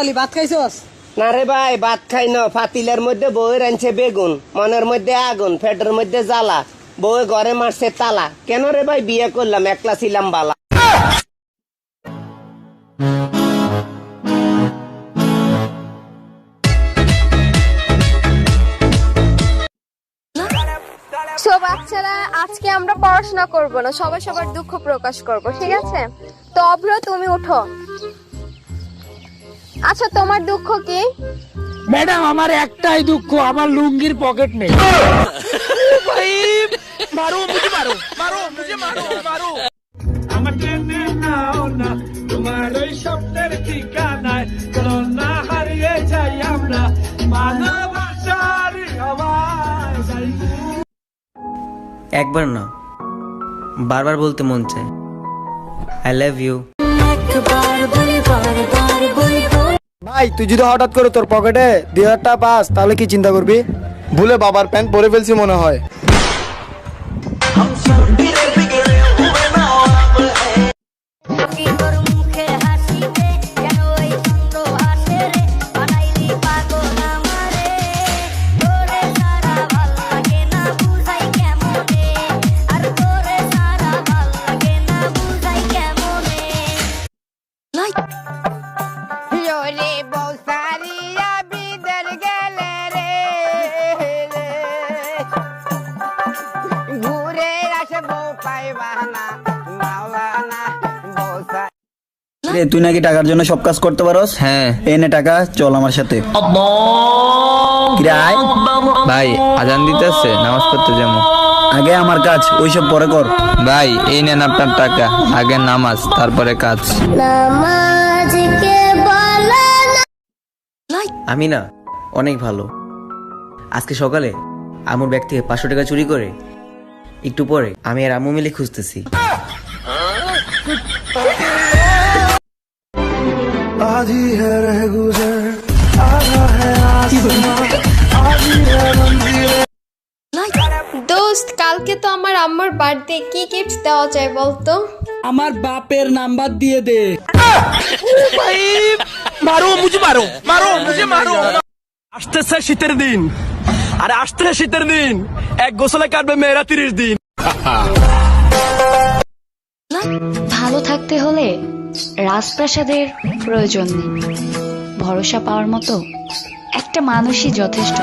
বলি ভাত খাইছস? না রে ভাই, ভাত খাই না। পাতিলের মধ্যে বউ রাঁধছে বেগুন, মনের মধ্যে আগুন, পেটের মধ্যে জ্বালা, বউ ঘরে মারছে তালা। কেন রে ভাই বিয়ে করলাম, একলা ছিলাম বালা। সো বাচ্চারা, আজকে আমরা পড়াশোনা করব না, সবাই সবার দুঃখ প্রকাশ করব, ঠিক আছে? তো অভ্র, তুমি উঠো। আচ্ছা, তোমার দুঃখ কি? ম্যাডাম, আমার একটাই দুঃখ, আমার লুঙ্গির পকেট নেই। ভাই মারো মুঝে, মারো মারো মুঝে, মারো মারো আমাকে নাও না তোমার ওই শব্দের ঠিকানায়, করোনা হারিয়ে যাই আমরা মানবতার আওয়াজ। একবার না, বারবার বলতে মন চায় আই লাভ ইউ। ভাই, তুই যদি হঠাৎ করে তোর পকেটে 2000 টাকা পাস, তাহলে কি চিন্তা করবি? ভুলে বাবার প্যান্ট পরে ফেলছি মনে হয়। তুই নাকি টাকার জন্য সব কাজ করতে পারোস? হ্যাঁ। এনে টাকা, চল আমার সাথে। ভাই আজান দিতেছে, নামাজ পড়তে যাবো। আগে আমার কাজ, ওইসব পরে কর। ভাই এই নেন আপনার টাকা, আগে নামাজ তারপরে কাজ। আমি না অনেক ভালো। আজকে সকালে আমুর ব্যাগ থেকে 500 টাকা চুরি করে একটু পরে আমি আর আম্মু মিলে খুঁজতেছি। দোস্ত, কালকে তো আমার আম্মার বার্থডে, কি গিফট দেওয়া যায় বলতো? আমার বাপের নাম্বার দিয়ে দে। ভাই মারো মুঝে, মারো মারো মুঝে, মারো। আসতেছে শীতের দিন, আরে আসতেছে শীতের দিন, এক গোসলে কাটবে মেয়েরা 30 দিন। ভালো থাকতে হলে রাজপ্রাসাদের প্রয়োজন নেই, ভরসা পাওয়ার মতো একটা মানুষই যথেষ্ট।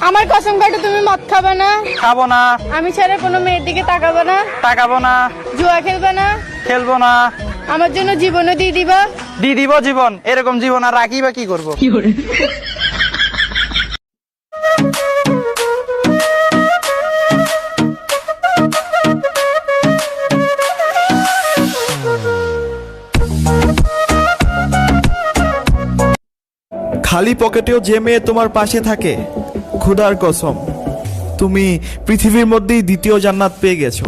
আমার কসম কাটে, তুমি মদ খাবে না? খাবো না। আমি ছাড়া কোনো মেয়ের দিকে তাকাবে না? তাকাবো না। জুয়া খেলবে না? খেলবো না। আমার জন্য জীবনও দিয়ে দিবা? দিয়ে দিব জীবন। এরকম জীবন আর রাখি বা কি করবো? খালি পকেটেও যে মেয়ে তোমার পাশে থাকে, খোদার কসম তুমি পৃথিবীর মধ্যেই দ্বিতীয় জান্নাত পেয়ে গেছো।